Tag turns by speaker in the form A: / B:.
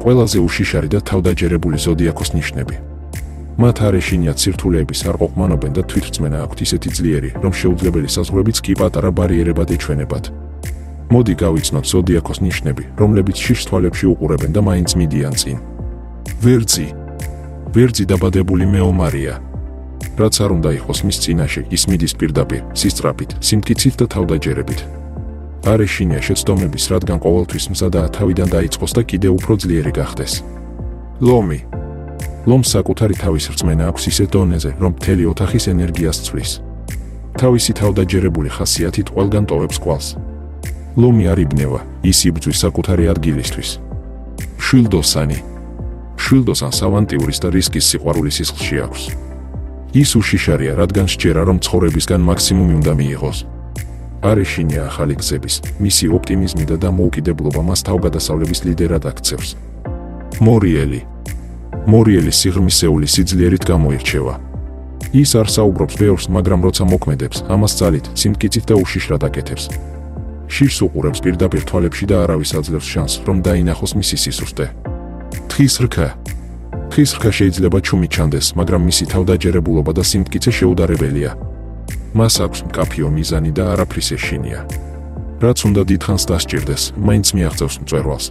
A: ყველაზე უშიშარი და თავდაჯერებული ზოდიაქოს ნიშნები. მათ არ ეშინიათ სირთულეების არ ყოფმანობენ და თვითრწმენა აქვთ ისეთი ძლიერი, რომ შეუძლებელი საზღვრებიც კი პატარა ბარიერებად ეჩვენებათ. მოდი გავიცნოთ ზოდიაქოს ნიშნები, რომლებიც შიშს თვალებში უყურებენ და მაინც მიდიან წინ. ვერძი. ვერძი დაბადებული მეომარია. რაც არ უნდა იყოს მის წინაშე, ის მიდის პირდაპირ, სისწრაფით, სიმტკიცით და თავდაჯერებით. არ ეშინია შეცდომების, რადგან ყოველთვის მზადაა თავიდან დაიწყოს და კიდევ უფრო ძლიერი გახდეს. ლომი. ლომს საკუთარი თავის რწმენა აქვს ისეთ დონეზე, რომ მთელი ოთახის ენერგიას ცვლის. თავისი თავდაჯერებული ხასიათით ყველგან ტოვებს კვალს. ლომი არ იბნევა, ის იბრძვის საკუთარი ადგილისთვის. შვილდოსანი. შვილდოსანს ავანტიურის და რისკის სიყვარული სისხლში აქვს. ის უშიშარია, რადგან სჯერა, რომ ცხოვრებისგან მაქსიმუმი უნდა მიიღოს. არ ეშინია ახალი გზების, მისი ოპტიმიზმი და დამოუკიდებლობა მას თავგადასავლების ლიდერად აქცევს. მორიელი. მორიელის სიღრმისეული სიძლიერით გამოირჩევა. ის არ საუბრობს ბევრს, მაგრამ როცა მოქმედებს, ამას ძალით, სიმტკიცით და უშიშრად აკეთებს. შიშს უყურებს პირდაპირ თვალებში და არავის აძლევს შანსს, რომ დაინახოს მისი სისუსტე. თხის რქა. თხის რქა შეიძლება ჩუმი ჩანდეს, მაგრამ მისი თავდაჯერებულობა და სიმტკიცე შეუდარებელია. მას აქვს მკაფიო მიზანი და არაფრის ეშინია. რაც უნდა დიდხანს დასჭირდეს, მაინც მიაღწევს მწვერვალს.